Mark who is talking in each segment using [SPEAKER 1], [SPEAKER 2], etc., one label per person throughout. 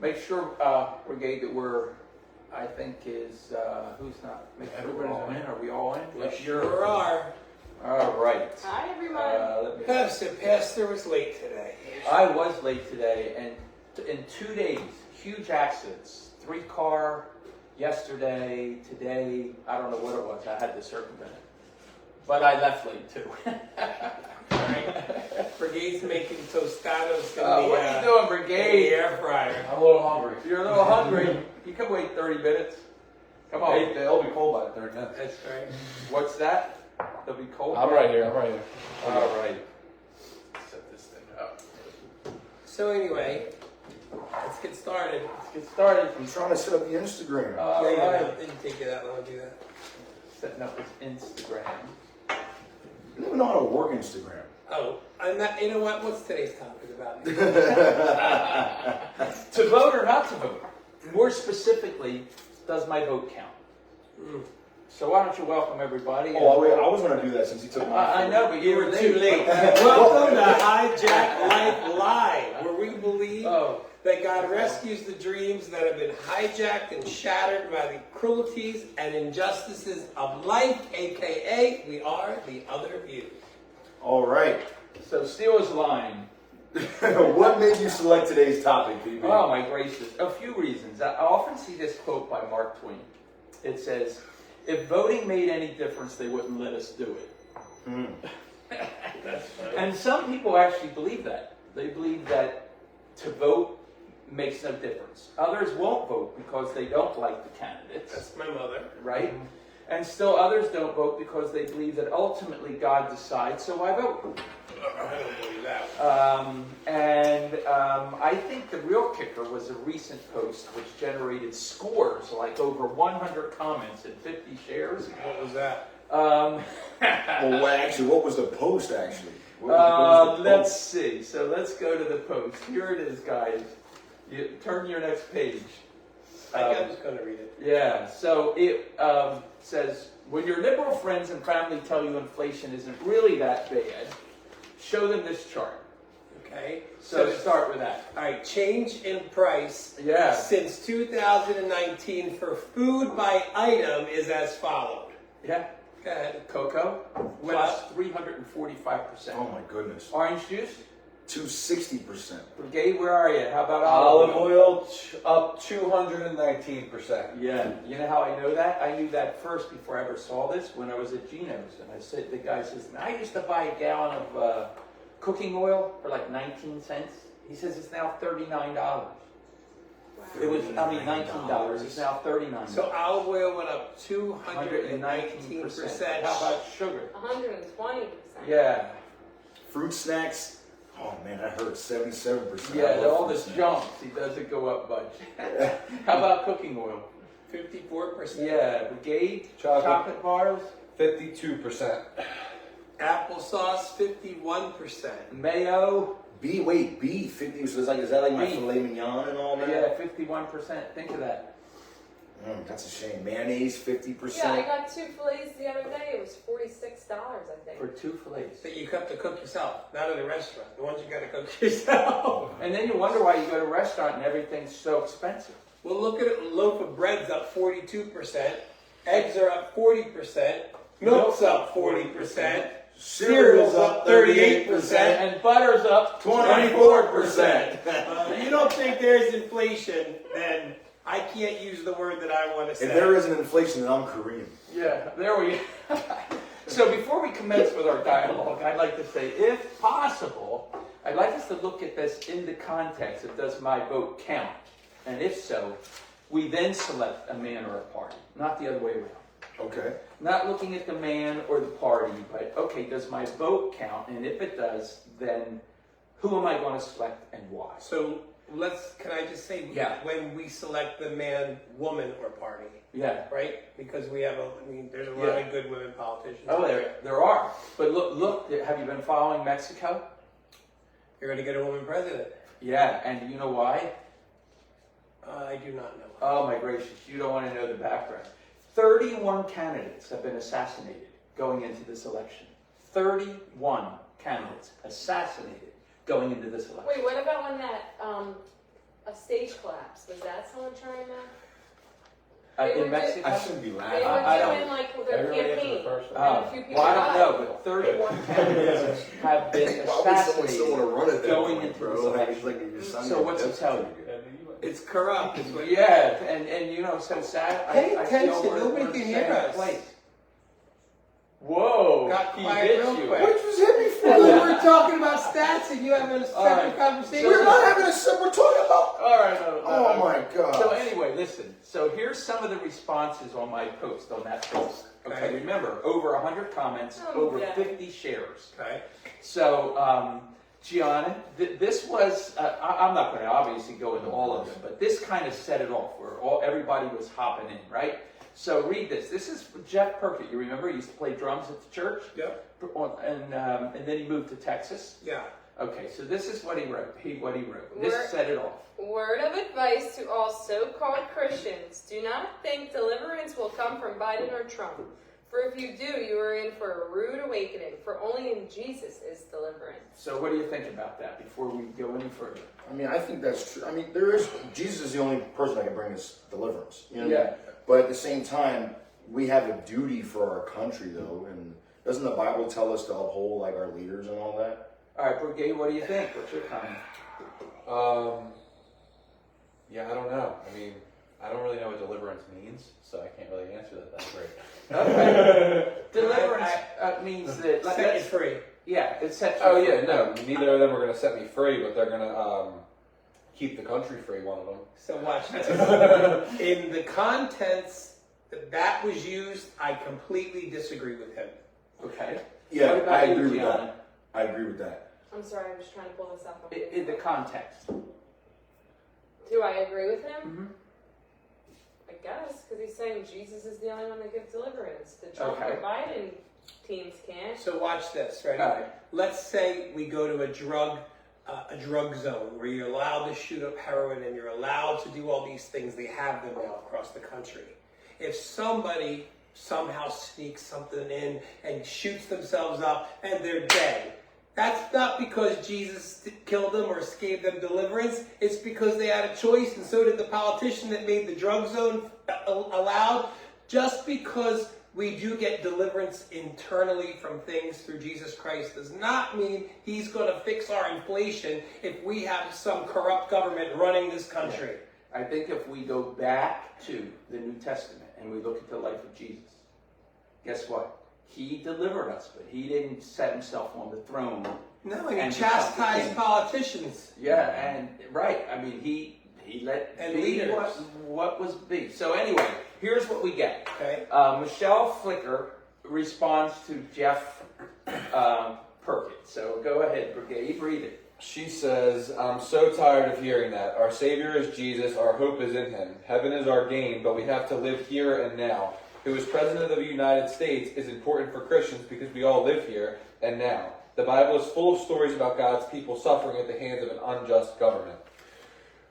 [SPEAKER 1] Make sure, Brigade, that we're, I think is, who's not? Make sure we're all in. Are we all in?
[SPEAKER 2] We sure are.
[SPEAKER 1] All right.
[SPEAKER 3] Hi, everyone.
[SPEAKER 2] Pastor was late today.
[SPEAKER 1] I was late today, and in 2 days, huge accidents. 3-car yesterday, today, I don't know what it was. I had to circumvent it. But I left late too.
[SPEAKER 2] Alright. Brigade's making tostados in
[SPEAKER 1] What are you doing,
[SPEAKER 2] the
[SPEAKER 1] Brigade?
[SPEAKER 2] air fryer.
[SPEAKER 4] I'm a little hungry.
[SPEAKER 1] You're a little hungry. You can wait 30 minutes. Come on.
[SPEAKER 4] Hey, they'll be cold by 30 minutes.
[SPEAKER 2] That's right.
[SPEAKER 1] What's that? They'll be cold.
[SPEAKER 4] I'm right here. I'm right here.
[SPEAKER 1] All right. Set this thing up.
[SPEAKER 2] So anyway, let's get started.
[SPEAKER 1] Let's get started.
[SPEAKER 5] I'm trying to set up the Instagram.
[SPEAKER 1] All
[SPEAKER 2] Yeah,
[SPEAKER 1] right.
[SPEAKER 2] no, it didn't take you that long to do that.
[SPEAKER 1] Setting up his Instagram.
[SPEAKER 5] I don't even know how to work Instagram.
[SPEAKER 2] Oh, I'm not, you know what? What's today's topic about?
[SPEAKER 1] To vote or not to vote? More specifically, does my vote count?
[SPEAKER 2] Mm.
[SPEAKER 1] So why don't you welcome everybody?
[SPEAKER 5] Oh, wait, I was going to do that since he took my
[SPEAKER 1] I know, but
[SPEAKER 2] You were too late. Welcome to Hijack Life Live, where we believe
[SPEAKER 1] Oh,
[SPEAKER 2] that God rescues the dreams that have been hijacked and shattered by the cruelties and injustices of life, aka we are the other view.
[SPEAKER 5] All right.
[SPEAKER 1] so Steelers line.
[SPEAKER 5] What made you select today's topic, PB?
[SPEAKER 1] Oh my gracious, a few reasons. I often see this quote by Mark Twain. It says, if voting made any difference, they wouldn't let us do it.
[SPEAKER 2] That's funny.
[SPEAKER 1] And some people actually believe that. They believe that to vote makes no difference. Others won't vote because they don't like the candidates,
[SPEAKER 2] That's my mother.
[SPEAKER 1] right? And still others don't vote because they believe that ultimately God decides, so I vote.
[SPEAKER 2] I don't believe that.
[SPEAKER 1] I think the real kicker was a recent post which generated scores, like over 100 comments and 50 shares.
[SPEAKER 2] What was that?
[SPEAKER 5] Well, what was the post, actually? What was the
[SPEAKER 1] Let's
[SPEAKER 5] post?
[SPEAKER 1] see. So let's go to the post. Here it is, guys. You turn to your next page.
[SPEAKER 2] I'm just going to read it.
[SPEAKER 1] Yeah, so it says, when your liberal friends and family tell you inflation isn't really that bad, show them this chart.
[SPEAKER 2] Okay.
[SPEAKER 1] So start with that.
[SPEAKER 2] All right, change in price
[SPEAKER 1] Yeah.
[SPEAKER 2] since 2019 for food by item is as followed.
[SPEAKER 1] Yeah.
[SPEAKER 2] Go ahead.
[SPEAKER 1] Cocoa
[SPEAKER 2] Went
[SPEAKER 1] plus
[SPEAKER 2] up.
[SPEAKER 1] 345%.
[SPEAKER 5] Oh, my goodness.
[SPEAKER 1] Orange juice?
[SPEAKER 5] 260%.
[SPEAKER 1] Brigade, where are you? How about
[SPEAKER 4] Olive oil up 219%.
[SPEAKER 1] Yeah. You know how I know that? I knew that first before I ever saw this when I was at Geno's. And I said, the guy says, I used to buy a gallon of cooking oil for like 19 cents. He says it's now $39. It was, $19. It's now $39.
[SPEAKER 2] So olive oil went up 219%.
[SPEAKER 1] How about sugar?
[SPEAKER 3] 120%.
[SPEAKER 1] Yeah.
[SPEAKER 5] Fruit snacks. Oh, man, I heard 77%.
[SPEAKER 1] Yeah,
[SPEAKER 5] I love
[SPEAKER 1] all
[SPEAKER 5] fruit
[SPEAKER 1] this
[SPEAKER 5] snacks.
[SPEAKER 1] junk, he doesn't go up much. How about cooking oil?
[SPEAKER 2] 54%.
[SPEAKER 1] Yeah, Brigade,
[SPEAKER 4] Chocolate.
[SPEAKER 1] chocolate bars,
[SPEAKER 4] 52%.
[SPEAKER 2] Applesauce, 51%.
[SPEAKER 1] mayo,
[SPEAKER 5] B, 50. So is that like my
[SPEAKER 1] Beef.
[SPEAKER 5] filet mignon and all that?
[SPEAKER 1] yeah, 51%. Think of that.
[SPEAKER 5] That's a shame. Mayonnaise, 50%.
[SPEAKER 3] Yeah, I got 2 fillets the other day. It was $46, I
[SPEAKER 1] For
[SPEAKER 3] think.
[SPEAKER 1] 2 fillets.
[SPEAKER 2] That you have to cook yourself, not at a restaurant. The ones you got to cook yourself.
[SPEAKER 1] And then you wonder why you go to a restaurant and everything's so expensive.
[SPEAKER 2] Well, look at it. A loaf of bread's up 42%. Eggs are up 40%. Milk's up 40%. Cereal's up 38%.
[SPEAKER 1] And butter's up
[SPEAKER 5] 24%.
[SPEAKER 2] You don't think there's inflation, then I can't use the word that I want to say.
[SPEAKER 5] If there isn't inflation, then I'm Korean.
[SPEAKER 1] Yeah, there we go. So before we commence with our dialogue, I'd like to say, if possible, I'd like us to look at this in the context of does my vote count? And if so, we then select a man or a party, not the other way around.
[SPEAKER 5] Okay.
[SPEAKER 1] Not looking at the man or the party, but okay, does my vote count? And if it does, then who am I going to select and why?
[SPEAKER 2] So can I just say,
[SPEAKER 1] Yeah.
[SPEAKER 2] when we select the man, woman, or party,
[SPEAKER 1] Yeah.
[SPEAKER 2] right? Because there's a lot
[SPEAKER 1] Yeah.
[SPEAKER 2] of good women politicians.
[SPEAKER 1] Oh, there are. But look, have you been following Mexico?
[SPEAKER 2] You're going to get a woman president.
[SPEAKER 1] Yeah, and you know why?
[SPEAKER 2] I do not know.
[SPEAKER 1] Oh my gracious, you don't want to know the background. 31 candidates have been assassinated going into this election. 31 candidates assassinated going into this election.
[SPEAKER 3] Wait, what about when that a stage collapse. Was that someone trying to?
[SPEAKER 1] In Mexico?
[SPEAKER 5] I shouldn't be
[SPEAKER 3] They
[SPEAKER 5] laughing.
[SPEAKER 3] were
[SPEAKER 1] I don't-
[SPEAKER 3] doing like their
[SPEAKER 4] Everybody answered the
[SPEAKER 3] campaign.
[SPEAKER 4] first one.
[SPEAKER 3] And a few people
[SPEAKER 1] Well, I don't
[SPEAKER 3] died.
[SPEAKER 1] know, but 31 candidates have been
[SPEAKER 5] Why would someone still
[SPEAKER 1] assassinated.
[SPEAKER 5] want to run at that
[SPEAKER 1] going
[SPEAKER 5] point,
[SPEAKER 1] into
[SPEAKER 5] bro?
[SPEAKER 1] this
[SPEAKER 5] Like,
[SPEAKER 1] election.
[SPEAKER 5] it's like you're signing
[SPEAKER 1] So
[SPEAKER 5] your
[SPEAKER 1] what's it
[SPEAKER 5] death
[SPEAKER 1] tell you?
[SPEAKER 5] certificate.
[SPEAKER 2] It's corrupt. It's what
[SPEAKER 1] Yeah, and you know, so sad.
[SPEAKER 2] Pay
[SPEAKER 1] I feel
[SPEAKER 2] attention,
[SPEAKER 1] we're
[SPEAKER 2] nobody
[SPEAKER 1] in
[SPEAKER 2] can
[SPEAKER 1] the
[SPEAKER 2] hear
[SPEAKER 1] same
[SPEAKER 2] us.
[SPEAKER 1] place. Whoa,
[SPEAKER 2] Got
[SPEAKER 1] he
[SPEAKER 2] quiet
[SPEAKER 1] hit
[SPEAKER 2] real
[SPEAKER 1] you.
[SPEAKER 2] quick.
[SPEAKER 5] What just hit me for?
[SPEAKER 2] we were talking about stats and you having a
[SPEAKER 1] All
[SPEAKER 2] separate
[SPEAKER 1] right.
[SPEAKER 2] conversation.
[SPEAKER 5] We're not having a sip. We're talking about.
[SPEAKER 1] All right, no,
[SPEAKER 5] Oh my god.
[SPEAKER 1] So anyway, listen. So here's some of the responses on my post, on that post. Okay,
[SPEAKER 2] Okay.
[SPEAKER 1] remember, over 100 comments,
[SPEAKER 3] Oh,
[SPEAKER 1] over
[SPEAKER 3] yeah.
[SPEAKER 1] 50 shares.
[SPEAKER 2] Okay.
[SPEAKER 1] So, Gianna, this was, I'm not going to obviously go into all of them, but this kind of set it off where everybody was hopping in, right? So read this. This is Jeff Perkett. You remember he used to play drums at the church?
[SPEAKER 2] Yep.
[SPEAKER 1] And then he moved to Texas.
[SPEAKER 2] Yeah.
[SPEAKER 1] Okay, so this is what he wrote. This
[SPEAKER 3] Word-
[SPEAKER 1] set it off.
[SPEAKER 3] Word of advice to all so-called Christians: do not think deliverance will come from Biden or Trump. For if you do, you are in for a rude awakening. For only in Jesus is deliverance.
[SPEAKER 1] So what do you think about that before we go any further?
[SPEAKER 5] I mean, I think that's true. I mean, Jesus is the only person that can bring us deliverance. You know what I
[SPEAKER 1] Yeah.
[SPEAKER 5] mean? But at the same time, we have a duty for our country, though. And doesn't the Bible tell us to uphold like our leaders and all that?
[SPEAKER 1] All right, Brigade, what do you think? What's your comment?
[SPEAKER 4] Yeah, I don't know. I mean, I don't really know what deliverance means, so I can't really answer that great.
[SPEAKER 1] Okay. Deliverance means that.
[SPEAKER 2] Set you
[SPEAKER 1] let's-
[SPEAKER 2] free.
[SPEAKER 1] Yeah, it sets you
[SPEAKER 4] Oh
[SPEAKER 1] free.
[SPEAKER 4] yeah, no, neither of them are going to set me free, but they're going to keep the country free, one of them.
[SPEAKER 2] So watch this. In the contents that was used, I completely disagree with him.
[SPEAKER 1] Okay.
[SPEAKER 5] Yeah,
[SPEAKER 1] What about
[SPEAKER 5] I
[SPEAKER 1] you,
[SPEAKER 5] agree with
[SPEAKER 1] Gianna?
[SPEAKER 5] that. I agree with that.
[SPEAKER 3] I'm sorry, I'm just trying to pull this up.
[SPEAKER 1] In the context.
[SPEAKER 3] Do I agree with him?
[SPEAKER 1] Mm-hmm.
[SPEAKER 3] I guess, because he's saying Jesus is the only one that gives deliverance. The Trump
[SPEAKER 1] Okay.
[SPEAKER 3] or Biden teams can't.
[SPEAKER 2] So watch this, right?
[SPEAKER 1] All right.
[SPEAKER 2] Let's say we go to a drug zone where you're allowed to shoot up heroin and you're allowed to do all these things. They have them now across the country. If somebody somehow sneaks something in and shoots themselves up and they're dead, that's not because Jesus killed them or gave them deliverance. It's because they had a choice, and so did the politician that made the drug zone allowed. Just because we do get deliverance internally from things through Jesus Christ does not mean he's going to fix our inflation if we have some corrupt government running this country.
[SPEAKER 1] I think if we go back to the New Testament and we look at the life of Jesus, guess what? He delivered us, but he didn't set himself on the throne.
[SPEAKER 2] No, and he
[SPEAKER 1] And
[SPEAKER 2] chastised
[SPEAKER 1] king.
[SPEAKER 2] politicians.
[SPEAKER 1] Yeah, and right. I mean, he let
[SPEAKER 2] And
[SPEAKER 1] be
[SPEAKER 2] leaders.
[SPEAKER 1] what was be. So anyway, here's what we get.
[SPEAKER 2] Okay.
[SPEAKER 1] Michelle Flicker responds to Jeff Perkins. So go ahead, Brigade, read it.
[SPEAKER 4] She says, I'm so tired of hearing that. Our Savior is Jesus, our hope is in him. Heaven is our gain, but we have to live here and now. Who is President of the United States is important for Christians because we all live here and now. The Bible is full of stories about God's people suffering at the hands of an unjust government.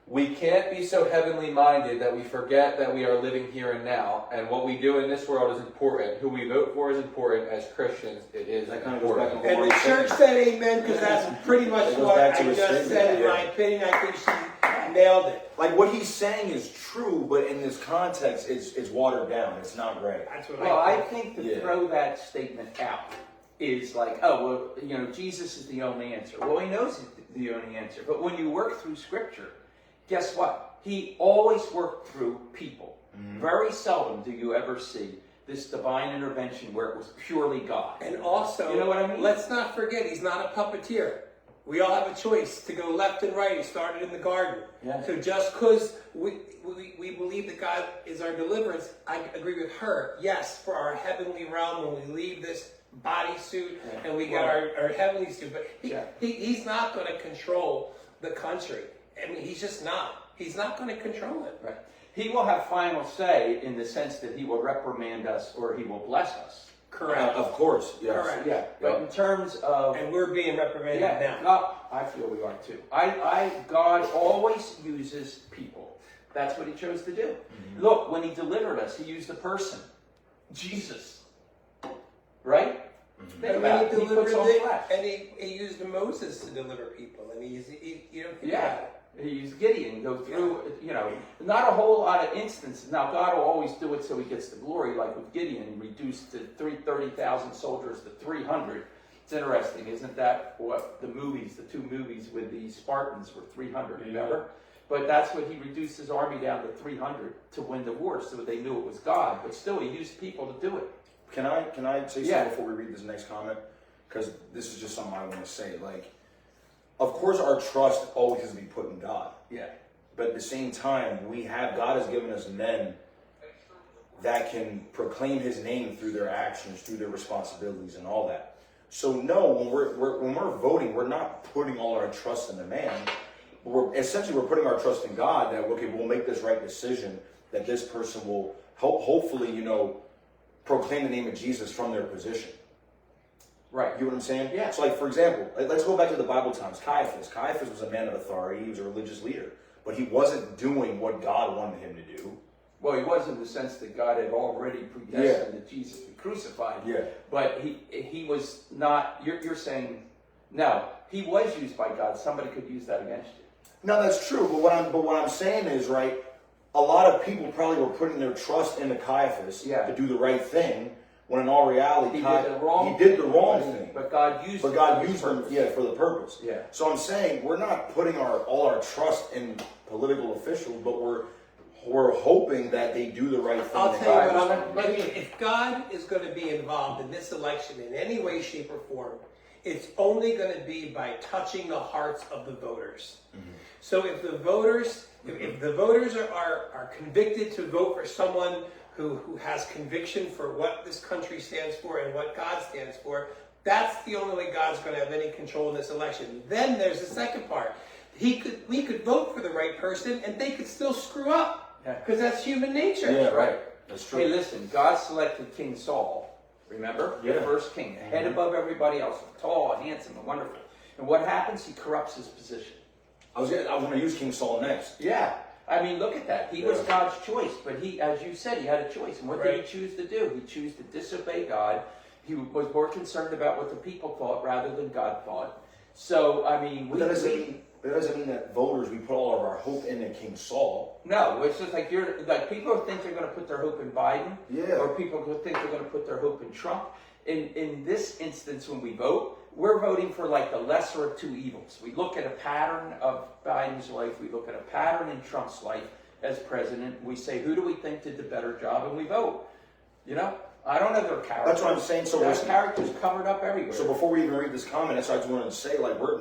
[SPEAKER 4] We can't be so heavenly minded that we forget that we are living here and now, and what we do in this world is important. Who we vote for is important. As Christians, it is
[SPEAKER 5] That kind of goes back
[SPEAKER 4] important.
[SPEAKER 5] to
[SPEAKER 2] And the church said amen because that's pretty much
[SPEAKER 5] It goes
[SPEAKER 2] what
[SPEAKER 5] back
[SPEAKER 2] I
[SPEAKER 5] to his
[SPEAKER 2] just
[SPEAKER 5] statement,
[SPEAKER 2] said in
[SPEAKER 5] yeah.
[SPEAKER 2] my opinion. I think she nailed it.
[SPEAKER 5] Like what he's saying is true, but in this context, it's watered down. It's not right.
[SPEAKER 2] That's what
[SPEAKER 1] Well,
[SPEAKER 2] I
[SPEAKER 1] I
[SPEAKER 2] think.
[SPEAKER 1] think to
[SPEAKER 5] Yeah.
[SPEAKER 1] throw that statement out is like, oh, well, Jesus is the only answer. Well, he knows he's the only answer. But when you work through Scripture, guess what? He always worked through people.
[SPEAKER 5] Mm-hmm.
[SPEAKER 1] Very seldom do you ever see this divine intervention where it was purely God.
[SPEAKER 2] And also,
[SPEAKER 1] You know what I mean?
[SPEAKER 2] let's not forget, he's not a puppeteer. We all have a choice to go left and right. He started in the garden.
[SPEAKER 1] Yeah.
[SPEAKER 2] So just because we believe that God is our deliverance, I agree with her. Yes, for our heavenly realm when we leave this bodysuit
[SPEAKER 1] Yeah.
[SPEAKER 2] and we get our heavenly suit. But
[SPEAKER 1] Yeah.
[SPEAKER 2] he's not going to control the country. I mean, he's just not. He's not going to control it.
[SPEAKER 1] Right. He will have final say in the sense that he will reprimand us or he will bless us.
[SPEAKER 2] Correct.
[SPEAKER 5] Of course, yes.
[SPEAKER 2] Correct.
[SPEAKER 1] Yeah. But in terms of
[SPEAKER 2] And we're being reprimanded
[SPEAKER 1] yeah,
[SPEAKER 2] now.
[SPEAKER 1] I feel we are too. God always uses people. That's what he chose to do.
[SPEAKER 2] Mm-hmm.
[SPEAKER 1] Look, when he delivered us, he used a person. Jesus. Right? Think
[SPEAKER 2] And
[SPEAKER 1] about
[SPEAKER 2] when he
[SPEAKER 1] it. He puts
[SPEAKER 2] delivered
[SPEAKER 1] on
[SPEAKER 2] it,
[SPEAKER 1] flesh.
[SPEAKER 2] and he used Moses to deliver people. And you don't think
[SPEAKER 1] Yeah.
[SPEAKER 2] about it.
[SPEAKER 1] He used Gideon, go through, not a whole lot of instances. Now, God will always do it so he gets the glory, like with Gideon, reduced to 30,000 soldiers to 300. It's interesting, isn't that what the two movies with the Spartans were 300, remember? But that's what he reduced his army down to 300 to win the war, so they knew it was God. But still, he used people to do it.
[SPEAKER 5] Can I say
[SPEAKER 1] Yeah.
[SPEAKER 5] something before we read this next comment? Because this is just something I want to say. Like, of course, our trust always has to be put in God.
[SPEAKER 1] Yeah.
[SPEAKER 5] But at the same time, God has given us men that can proclaim his name through their actions, through their responsibilities and all that. So no, when we're voting, we're not putting all our trust in the man. We're putting our trust in God that, okay, we'll make this right decision, that this person will hopefully, proclaim the name of Jesus from their position.
[SPEAKER 1] Right.
[SPEAKER 5] You know what I'm saying?
[SPEAKER 1] Yeah.
[SPEAKER 5] So, like, for example, let's go back to the Bible times. Caiaphas. Caiaphas was a man of authority. He was a religious leader. But he wasn't doing what God wanted him to do.
[SPEAKER 1] Well, he was in the sense that God had already predestined that Jesus be crucified.
[SPEAKER 5] Yeah.
[SPEAKER 1] But he was not, you're saying, no, he was used by God. Somebody could use that against you.
[SPEAKER 5] No, that's true. But what I'm saying is, right, a lot of people probably were putting their trust into Caiaphas to do the right thing, when in all reality,
[SPEAKER 1] He did the wrong
[SPEAKER 5] thing.
[SPEAKER 1] But God used
[SPEAKER 5] him for the purpose.
[SPEAKER 1] Yeah.
[SPEAKER 5] So I'm saying we're not putting all our trust in political officials, but we're hoping that they do the right thing.
[SPEAKER 2] I'll tell you what, if God is going to be involved in this election in any way, shape, or form, it's only going to be by touching the hearts of the voters. Mm-hmm. So if the voters are convicted to vote for someone who has conviction for what this country stands for and what God stands for, that's the only way God's going to have any control in this election. Then there's the second part. We could vote for the right person and they could still screw up, because that's human nature.
[SPEAKER 5] Yeah, right. That's true.
[SPEAKER 1] Hey, listen, God selected King Saul, remember?
[SPEAKER 5] Yeah.
[SPEAKER 1] The first king, head above everybody else, tall, handsome, and wonderful. And what happens? He corrupts his position.
[SPEAKER 5] I was going to use King Saul next.
[SPEAKER 1] Yeah. I mean, look at that. He was God's choice, but he, as you said, he had a choice. And what did he choose to do? He chose to disobey God. He was more concerned about what the people thought rather than God thought. So, I mean,
[SPEAKER 5] That doesn't mean that voters, we put all of our hope into King Saul.
[SPEAKER 1] No, it's just like people think they're going to put their hope in Biden, or people who think they're going to put their hope in Trump. In this instance, when we vote, we're voting for like the lesser of two evils. We look at a pattern of Biden's life. We look at a pattern in Trump's life as president. We say, who do we think did the better job? And we vote. I don't know their characters.
[SPEAKER 5] That's what I'm saying. So
[SPEAKER 1] their characters covered up everywhere.
[SPEAKER 5] So before we even read this comment, that's what I just wanted to say. Like, we're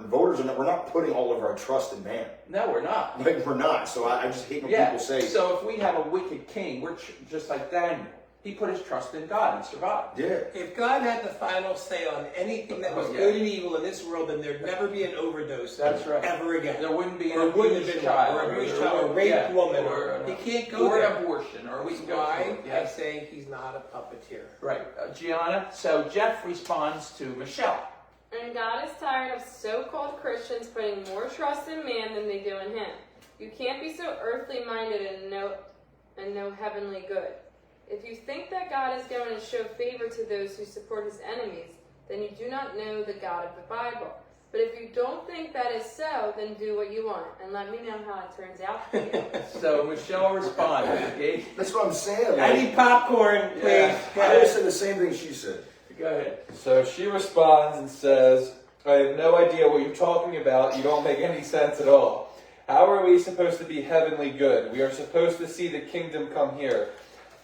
[SPEAKER 5] not putting all of our trust in man.
[SPEAKER 1] No, we're not.
[SPEAKER 5] Like, we're not. So I just hate when people say.
[SPEAKER 1] So if we have a wicked king, we're just like Daniel. He put his trust in God and survived.
[SPEAKER 5] Yeah.
[SPEAKER 2] If God had the final say on anything that was good and evil in this world, then there'd never be an overdose.
[SPEAKER 1] That's right.
[SPEAKER 2] Ever again.
[SPEAKER 1] There wouldn't be an
[SPEAKER 2] abused child, or a raped woman,
[SPEAKER 1] or
[SPEAKER 2] he can't go
[SPEAKER 1] or
[SPEAKER 2] there.
[SPEAKER 1] Abortion, or we can go
[SPEAKER 2] Why?
[SPEAKER 1] through it.
[SPEAKER 2] I say he's not a puppeteer.
[SPEAKER 1] Right, Gianna. So Jeff responds to Michelle.
[SPEAKER 3] And God is tired of so-called Christians putting more trust in man than they do in him. You can't be so earthly minded and know heavenly good. If you think that God is going to show favor to those who support his enemies, then you do not know the God of the Bible. But if you don't think that is so, then do what you want, and let me know how it turns out for you.
[SPEAKER 1] So Michelle responded. Okay?
[SPEAKER 5] That's what I'm saying.
[SPEAKER 2] I need popcorn, please.
[SPEAKER 1] Yeah.
[SPEAKER 5] I just said the same thing she said.
[SPEAKER 1] Go ahead.
[SPEAKER 4] So she responds and says, I have no idea what you're talking about. You don't make any sense at all. How are we supposed to be heavenly good? We are supposed to see the kingdom come here.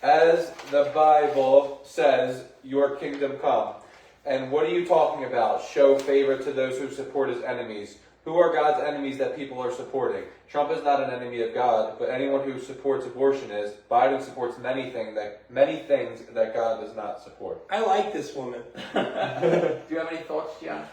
[SPEAKER 4] As the Bible says, your kingdom come. And what are you talking about? Show favor to those who support his enemies. Who are God's enemies that people are supporting? Trump is not an enemy of God, but anyone who supports abortion is. Biden supports many things that God does not support.
[SPEAKER 2] I like this woman.
[SPEAKER 1] Do you have any thoughts, Gianna?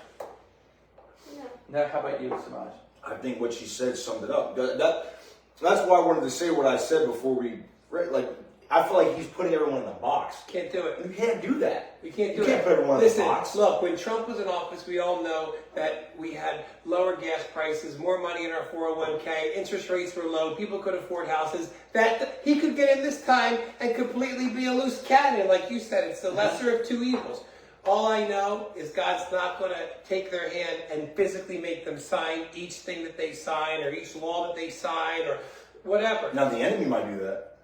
[SPEAKER 1] No. How about you, Samaj?
[SPEAKER 5] I think what she said summed it up. That's why I wanted to say what I said before we read. Like, I feel like he's putting everyone in a box.
[SPEAKER 2] Can't do it.
[SPEAKER 5] You can't do that.
[SPEAKER 2] We can't do
[SPEAKER 5] You can't
[SPEAKER 2] it.
[SPEAKER 5] put everyone
[SPEAKER 2] Listen,
[SPEAKER 5] in a box.
[SPEAKER 2] Look, when Trump was in office, we all know that we had lower gas prices, more money in our 401k, interest rates were low, people could afford houses. That he could get in this time and completely be a loose cannon, like you said. It's the lesser of two evils. All I know is God's not going to take their hand and physically make them sign each thing that they sign or each law that they sign or whatever.
[SPEAKER 5] Now the enemy might do that.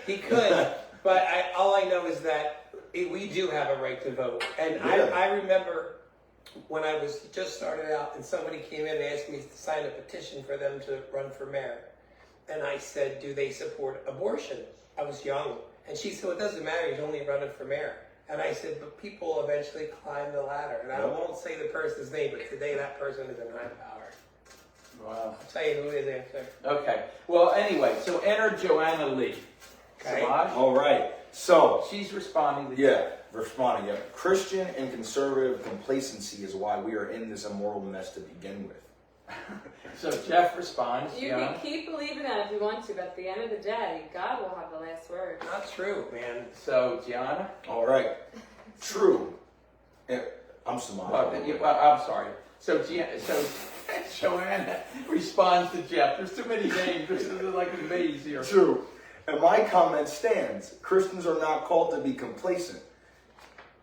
[SPEAKER 2] He could. But all I know is that we do have a right to vote. And
[SPEAKER 5] Yeah.
[SPEAKER 2] I remember when I was just started out and somebody came in and asked me to sign a petition for them to run for mayor. And I said, do they support abortion? I was young. And she said, well, it doesn't matter, he's only running for mayor. And I said, but people eventually climb the ladder. And I won't say the person's name, but today that person is in high power.
[SPEAKER 1] Wow.
[SPEAKER 2] I'll tell you who it is after.
[SPEAKER 1] Okay. Well, anyway, so enter Joanna Lee.
[SPEAKER 2] Okay.
[SPEAKER 1] Samaj,
[SPEAKER 5] All right. So,
[SPEAKER 1] she's responding to
[SPEAKER 5] yeah, responding. Yeah, Christian and conservative complacency is why we are in this immoral mess to begin with.
[SPEAKER 1] So Jeff responds.
[SPEAKER 3] You
[SPEAKER 1] Gianna.
[SPEAKER 3] can keep believing that if you want to, but at the end of the day, God will have the last word.
[SPEAKER 2] Not true, man.
[SPEAKER 1] So Gianna.
[SPEAKER 5] All right. True. I'm Samaj.
[SPEAKER 1] I'm sorry. So Joanna responds to Jeff. There's too many names. This is like a maze here.
[SPEAKER 5] True. And my comment stands. Christians are not called to be complacent.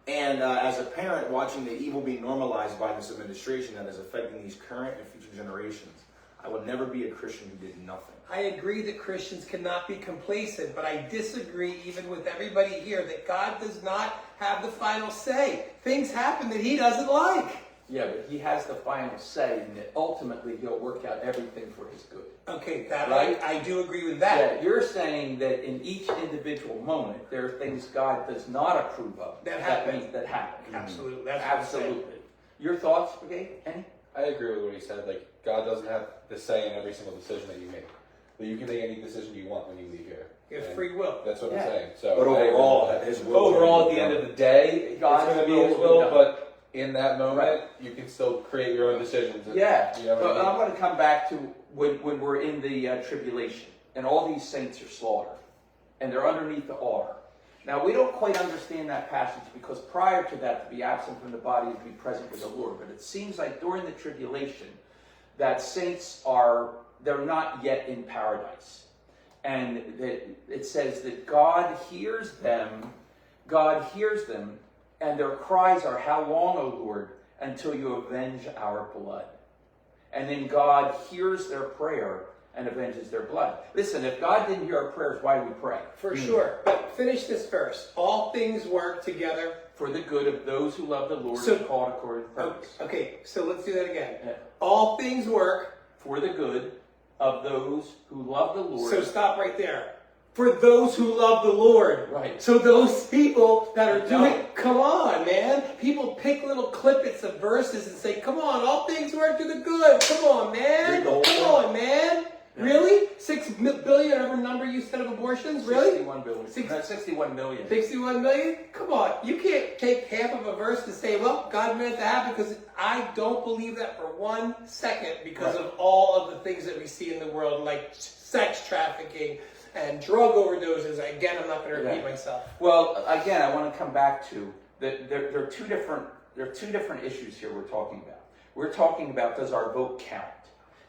[SPEAKER 5] And as a parent, watching the evil being normalized by this administration that is affecting these current and future generations, I would never be a Christian who did nothing.
[SPEAKER 2] I agree that Christians cannot be complacent, but I disagree even with everybody here that God does not have the final say. Things happen that he doesn't like.
[SPEAKER 1] Yeah, but he has the final say, and that ultimately he'll work out everything for his good.
[SPEAKER 2] Okay, that
[SPEAKER 1] Right?
[SPEAKER 2] I do agree with that.
[SPEAKER 1] Yeah, you're saying that in each individual moment, there are things God does not approve of.
[SPEAKER 2] That happen.
[SPEAKER 1] That happen.
[SPEAKER 2] Absolutely. That's what I'm saying.
[SPEAKER 1] Absolutely. Your thoughts, Brigade? Any?
[SPEAKER 4] I agree with what he said. Like, God doesn't have the say in every single decision that you make. But you can make any decision you want when you leave here.
[SPEAKER 2] You have
[SPEAKER 4] And
[SPEAKER 2] free will.
[SPEAKER 4] That's what
[SPEAKER 1] Yeah.
[SPEAKER 4] I'm saying. So
[SPEAKER 5] But
[SPEAKER 4] I agree
[SPEAKER 5] overall,
[SPEAKER 4] with that.
[SPEAKER 5] his will.
[SPEAKER 4] Overall, at the end of the day,
[SPEAKER 1] God's
[SPEAKER 4] it's going to be
[SPEAKER 1] will
[SPEAKER 4] his
[SPEAKER 1] will be
[SPEAKER 4] will,
[SPEAKER 1] done.
[SPEAKER 4] but in that moment,
[SPEAKER 1] Right.
[SPEAKER 4] you can still create your own decisions. And,
[SPEAKER 1] Yeah,
[SPEAKER 4] You know what
[SPEAKER 1] but
[SPEAKER 4] I mean?
[SPEAKER 1] I'm going to come back to when we're in the tribulation, and all these saints are slaughtered, and they're underneath the altar. Now, we don't quite understand that passage, because prior to that, to be absent from the body is to be present with the Lord. But it seems like during the tribulation, that saints they're not yet in paradise. And that it says that God hears them, and their cries are, how long, O Lord, until you avenge our blood? And then God hears their prayer and avenges their blood. Listen, if God didn't hear our prayers, why do we pray?
[SPEAKER 2] For sure. But finish this verse. All things work together.
[SPEAKER 1] For the good of those who love the Lord
[SPEAKER 2] So-
[SPEAKER 1] and called according to purpose.
[SPEAKER 2] Okay, so let's do that again.
[SPEAKER 1] Yeah.
[SPEAKER 2] All things work.
[SPEAKER 1] For the good of those who love the Lord.
[SPEAKER 2] So stop right there. For those who love the Lord.
[SPEAKER 1] Right.
[SPEAKER 2] So those people that are
[SPEAKER 1] No.
[SPEAKER 2] doing, come on, man. People pick little clippets of verses and say, come on, all things work to the good. Come on, man.
[SPEAKER 5] Read the whole
[SPEAKER 2] Come
[SPEAKER 5] thing.
[SPEAKER 2] on, man. Really? 6 billion, whatever number you said of abortions? Really?
[SPEAKER 1] 61 billion. 61 million.
[SPEAKER 2] 61 million? Come on. You can't take half of a verse and say, well, God meant it to happen, because I don't believe that for 1 second because
[SPEAKER 1] Right.
[SPEAKER 2] of all of the things that we see in the world, like sex trafficking and drug overdoses. Again, I'm not going to repeat
[SPEAKER 1] Yeah.
[SPEAKER 2] myself.
[SPEAKER 1] Well, again, I want to come back to that. There are two different issues here we're talking about. We're talking about, does our vote count?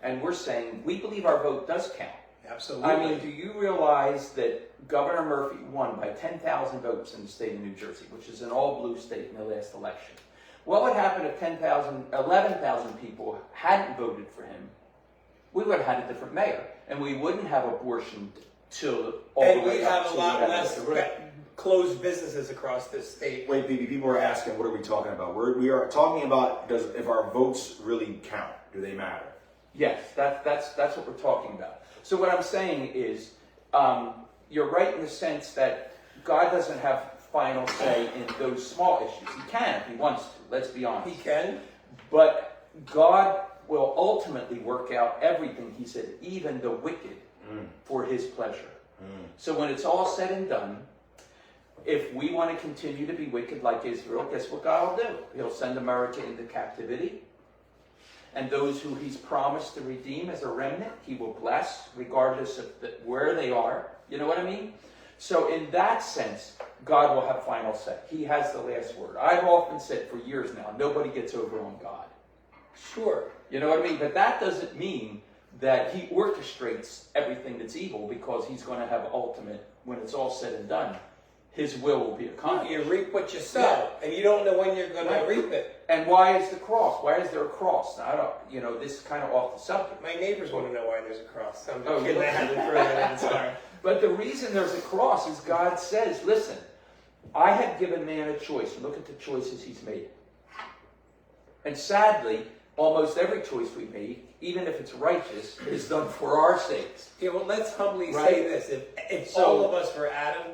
[SPEAKER 1] And we're saying we believe our vote does count.
[SPEAKER 2] Absolutely.
[SPEAKER 1] I mean, do you realize that Governor Murphy won by 10,000 votes in the state of New Jersey, which is an all-blue state in the last election? What would happen if 11,000 people hadn't voted for him? We would have had a different mayor, and we wouldn't have abortion till all
[SPEAKER 2] and
[SPEAKER 1] the way
[SPEAKER 2] we
[SPEAKER 1] up
[SPEAKER 2] have a
[SPEAKER 1] to
[SPEAKER 2] lot
[SPEAKER 1] whatever.
[SPEAKER 2] less closed businesses across this state.
[SPEAKER 5] Wait, BB, people are asking, what are we talking about? We are talking about if our votes really count. Do they matter?
[SPEAKER 1] Yes, that's what we're talking about. So what I'm saying is, you're right in the sense that God doesn't have final say in those small issues. He can if he wants to, let's be honest.
[SPEAKER 2] He can.
[SPEAKER 1] But God will ultimately work out everything, he said, even the wicked, for his pleasure. So when it's all said and done, if we want to continue to be wicked like Israel, guess what God will do? He'll send America into captivity. And those who he's promised to redeem as a remnant, he will bless, regardless of where they are. You know what I mean? So in that sense, God will have final say. He has the last word. I've often said for years now, nobody gets over on God.
[SPEAKER 2] Sure.
[SPEAKER 1] You know what I mean? But that doesn't mean that he orchestrates everything that's evil, because he's going to have ultimate, when it's all said and done, his will be accomplished.
[SPEAKER 2] You reap what you sow, and you don't know when you're going to reap it.
[SPEAKER 1] And why is the cross? Why is there a cross? Now, I don't, this is kind of off the subject.
[SPEAKER 2] My neighbors want to know why there's a cross. I'm
[SPEAKER 1] Oh,
[SPEAKER 2] just kidding. I had to throw that in. Sorry.
[SPEAKER 1] But the reason there's a cross is God says, listen, I have given man a choice. Look at the choices he's made. And sadly, almost every choice we make, even if it's righteous, is done for our sakes.
[SPEAKER 2] Yeah, well, let's humbly
[SPEAKER 1] Right.
[SPEAKER 2] say this. If
[SPEAKER 1] So-
[SPEAKER 2] all of us were Adam,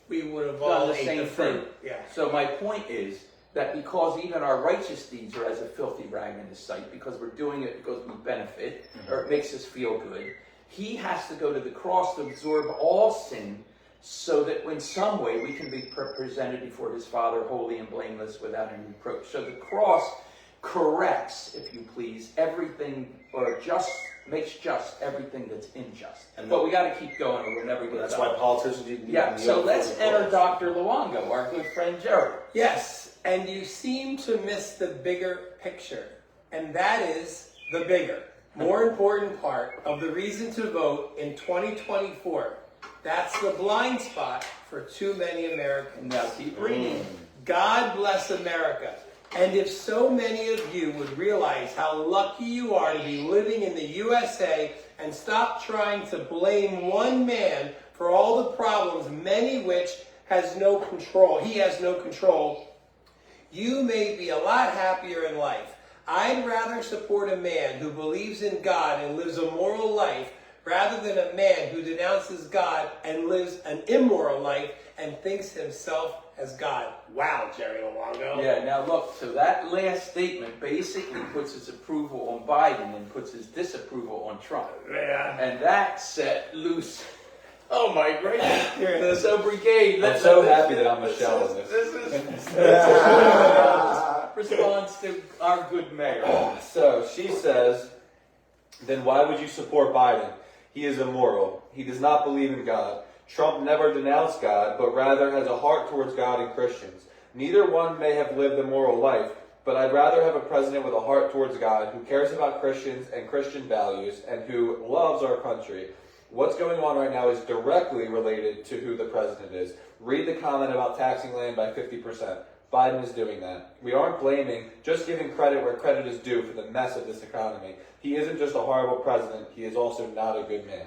[SPEAKER 2] we would have all
[SPEAKER 1] Done the
[SPEAKER 2] ate
[SPEAKER 1] same
[SPEAKER 2] the fruit.
[SPEAKER 1] thing.
[SPEAKER 2] Yeah.
[SPEAKER 1] So my point is that because even our righteous deeds are as a filthy rag in his sight, because we're doing it because we benefit, or it makes us feel good, he has to go to the cross to absorb all sin so that in some way we can be presented before his Father holy and blameless without any reproach. So the cross corrects, if you please, everything, or makes just everything that's unjust. But we got to keep going, or we'll never get
[SPEAKER 5] That's
[SPEAKER 1] done.
[SPEAKER 5] why politicians need to be
[SPEAKER 1] Yeah,
[SPEAKER 5] on the
[SPEAKER 1] so
[SPEAKER 5] oath
[SPEAKER 1] let's
[SPEAKER 5] for the
[SPEAKER 1] enter
[SPEAKER 5] cause.
[SPEAKER 1] Dr. Luongo, our good friend Jerry.
[SPEAKER 2] Yes, and you seem to miss the bigger picture, and that is the bigger, more important part of the reason to vote in 2024. That's the blind spot for too many Americans.
[SPEAKER 1] Now keep reading.
[SPEAKER 2] God bless America. And if so many of you would realize how lucky you are to be living in the USA and stop trying to blame one man for all the problems, many which has no control, he has no control, you may be a lot happier in life. I'd rather support a man who believes in God and lives a moral life rather than a man who denounces God and lives an immoral life and thinks himself as God. Wow, Jerry Luongo.
[SPEAKER 1] Yeah, now look, so that last statement basically puts his approval on Biden and puts his disapproval on Trump.
[SPEAKER 2] Yeah.
[SPEAKER 1] And that set loose. Oh my gracious.
[SPEAKER 2] Here,
[SPEAKER 1] So brigade,
[SPEAKER 4] I'm so happy that I'm Michelle in this.
[SPEAKER 1] This is response to our good mayor.
[SPEAKER 4] So she says, then why would you support Biden? He is immoral. He does not believe in God. Trump never denounced God, but rather has a heart towards God and Christians. Neither one may have lived a moral life, but I'd rather have a president with a heart towards God, who cares about Christians and Christian values, and who loves our country. What's going on right now is directly related to who the president is. Read the comment about taxing land by 50%. Biden is doing that. We aren't blaming, just giving credit where credit is due for the mess of this economy. He isn't just a horrible president, he is also not a good man.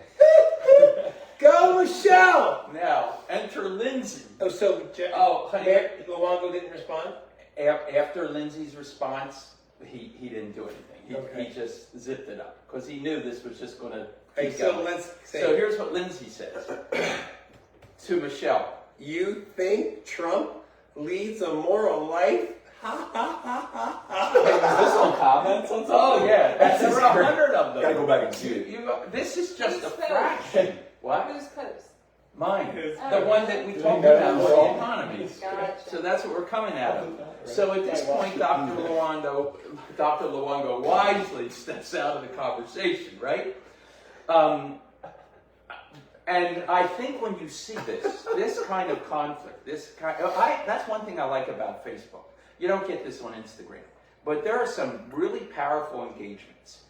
[SPEAKER 2] go Michelle!
[SPEAKER 1] Now, enter Lindsay.
[SPEAKER 2] Oh, so
[SPEAKER 1] Oh, honey.
[SPEAKER 2] Mayor Luongo didn't respond?
[SPEAKER 1] After Lindsay's response, he didn't do anything.
[SPEAKER 2] Okay.
[SPEAKER 1] He just zipped it up because he knew this was just going to
[SPEAKER 2] Hey,
[SPEAKER 1] keep
[SPEAKER 2] so
[SPEAKER 1] going.
[SPEAKER 2] let's say,
[SPEAKER 1] So here's what Lindsay says to Michelle.
[SPEAKER 2] you think Trump leads a moral life? Ha ha ha ha ha.
[SPEAKER 4] Is this on comments on
[SPEAKER 1] Oh yeah, that's
[SPEAKER 5] This is
[SPEAKER 1] over
[SPEAKER 5] great.
[SPEAKER 1] 100 of them.
[SPEAKER 5] Gotta go back and see it.
[SPEAKER 1] This is just a
[SPEAKER 3] Whose post?
[SPEAKER 1] fraction. What?
[SPEAKER 3] Whose post?
[SPEAKER 1] Mine.
[SPEAKER 2] Whose
[SPEAKER 1] The one that we
[SPEAKER 5] post?
[SPEAKER 1] talked
[SPEAKER 5] Yeah,
[SPEAKER 1] about
[SPEAKER 5] that's
[SPEAKER 1] for the
[SPEAKER 5] all.
[SPEAKER 1] economy.
[SPEAKER 3] Gotcha.
[SPEAKER 1] So that's what we're coming out of. So at this point, Dr. Luongo wisely steps out of the conversation, right? And I think when you see this kind of conflict, that's one thing I like about Facebook. You don't get this on Instagram, but there are some really powerful engagements,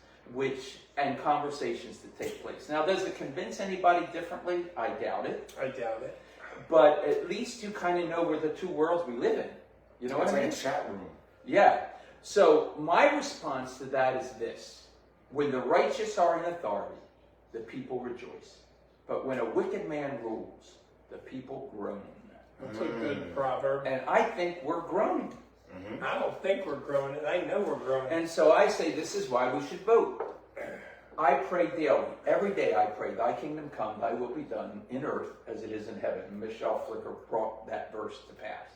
[SPEAKER 1] and conversations that take place. Now, does it convince anybody differently? I doubt it.
[SPEAKER 2] I doubt it.
[SPEAKER 1] But at least you kind of know where the two worlds we live in. You know what
[SPEAKER 5] It's
[SPEAKER 1] I
[SPEAKER 5] like
[SPEAKER 1] mean?
[SPEAKER 5] a chat room.
[SPEAKER 1] Yeah. So my response to that is this. When the righteous are in authority, the people rejoice. But when a wicked man rules, the people groan.
[SPEAKER 2] That's a good proverb.
[SPEAKER 1] And I think we're groaning.
[SPEAKER 2] I don't think we're growing it. I know we're growing it.
[SPEAKER 1] And so I say this is why we should vote. I pray daily. Every day I pray, thy kingdom come, thy will be done in earth as it is in heaven. And Michelle Flicker brought that verse to pass.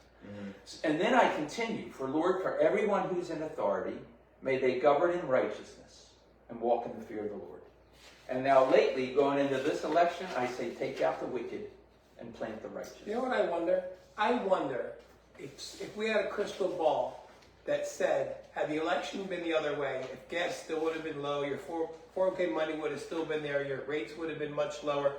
[SPEAKER 1] And then I continue, for Lord, for everyone who's in authority, may they govern in righteousness and walk in the fear of the Lord. And now lately, going into this election, I say take out the wicked and plant the righteous.
[SPEAKER 2] You know what I wonder? I wonder if we had a crystal ball that said, had the election been the other way, if gas still would have been low, your 401k money would have still been there, your rates would have been much lower,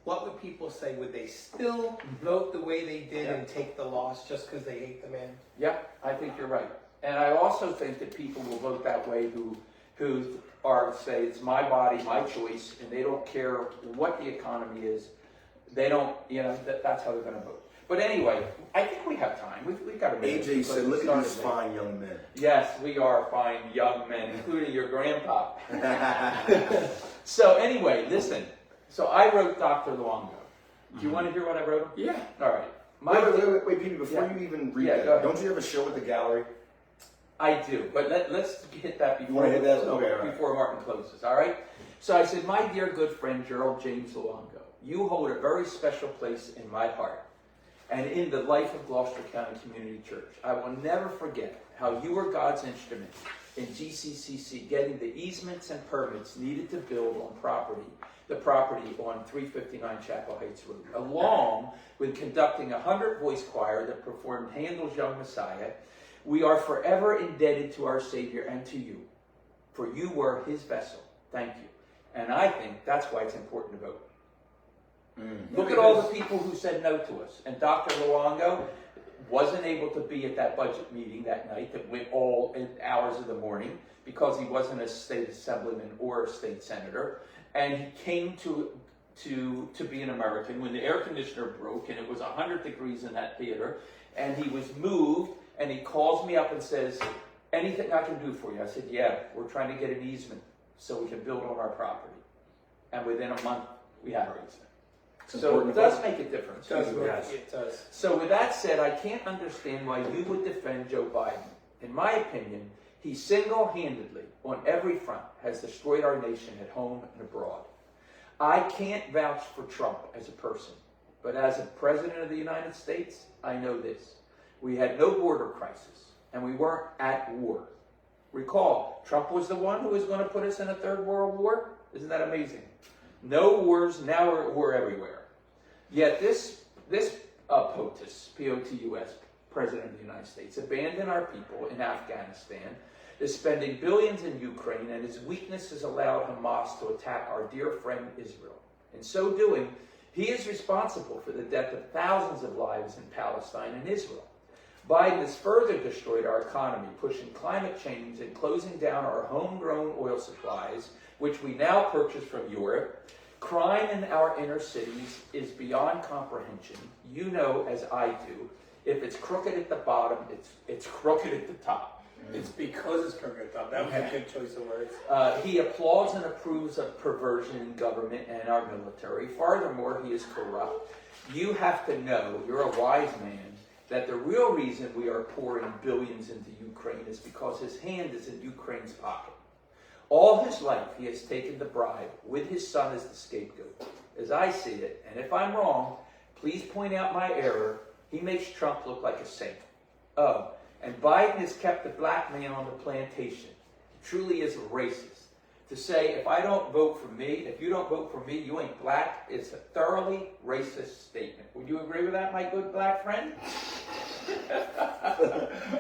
[SPEAKER 2] what would people say? Would they still vote the way they did and take the loss just because they hate the man?
[SPEAKER 1] Yeah, I think you're right. And I also think that people will vote that way who are, say, it's my body, my choice, and they don't care what the economy is. They don't, that's how they're going to vote. But anyway, I think we have time. We've got a minute.
[SPEAKER 5] AJ
[SPEAKER 1] because
[SPEAKER 5] said,
[SPEAKER 1] we
[SPEAKER 5] look at
[SPEAKER 1] started
[SPEAKER 5] these
[SPEAKER 1] late."
[SPEAKER 5] fine young men.
[SPEAKER 1] Yes, we are fine young men, including your grandpa. So anyway, listen. So I wrote Dr. Luongo. Do you want to hear what I wrote him?
[SPEAKER 5] Yeah.
[SPEAKER 1] All right.
[SPEAKER 5] Wait, Peter, before
[SPEAKER 1] Yeah.
[SPEAKER 5] you even read
[SPEAKER 1] Yeah,
[SPEAKER 5] that,
[SPEAKER 1] go ahead.
[SPEAKER 5] don't you have a show at the gallery?
[SPEAKER 1] I do, but let's hit that before,
[SPEAKER 5] wanna hit that? Okay, all right.
[SPEAKER 1] before Martin closes, all right? So I said, my dear good friend Gerald James Luongo, you hold a very special place in my heart and in the life of Gloucester County Community Church. I will never forget how you were God's instrument in GCCC getting the easements and permits needed to build on the property on 359 Chapel Heights Road, along with conducting a 100-voice choir that performed Handel's Young Messiah. We are forever indebted to our Savior and to you, for you were his vessel. Thank you. And I think that's why it's important to vote. Look at all the people who said no to us. And Dr. Luongo wasn't able to be at that budget meeting that night that went all in hours of the morning because he wasn't a state assemblyman or a state senator. And he came to be an American when the air conditioner broke and it was 100 degrees in that theater. And he was moved. And he calls me up and says, anything I can do for you? I said, yeah, we're trying to get an easement so we can build on our property. And within a month, we had our easement. So it does make a difference.
[SPEAKER 2] It does.
[SPEAKER 1] So with that said, I can't understand why you would defend Joe Biden. In my opinion, he single-handedly, on every front, has destroyed our nation at home and abroad. I can't vouch for Trump as a person, but as a president of the United States, I know this. We had no border crisis, and we weren't at war. Recall, Trump was the one who was going to put us in a third world war? Isn't that amazing? No wars, now we're everywhere. Yet this POTUS, P-O-T-U-S, President of the United States, abandoned our people in Afghanistan, is spending billions in Ukraine, and his weakness has allowed Hamas to attack our dear friend Israel. In so doing, he is responsible for the death of thousands of lives in Palestine and Israel. Biden has further destroyed our economy, pushing climate change and closing down our homegrown oil supplies, which we now purchase from Europe. Crime in our inner cities is beyond comprehension. You know, as I do, if it's crooked at the bottom, it's crooked at the top.
[SPEAKER 2] It's because it's crooked top. That was a good choice of words.
[SPEAKER 1] He applauds and approves of perversion in government and our military. Furthermore, he is corrupt. You have to know, you're a wise man, that the real reason we are pouring billions into Ukraine is because his hand is in Ukraine's pocket. All his life, he has taken the bribe, with his son as the scapegoat. As I see it, and if I'm wrong, please point out my error, he makes Trump look like a saint. Oh, and Biden has kept the black man on the plantation. He truly is a racist. To say, if I don't vote for me, if you don't vote for me, you ain't black, is a thoroughly racist statement. Would you agree with that, my good black friend?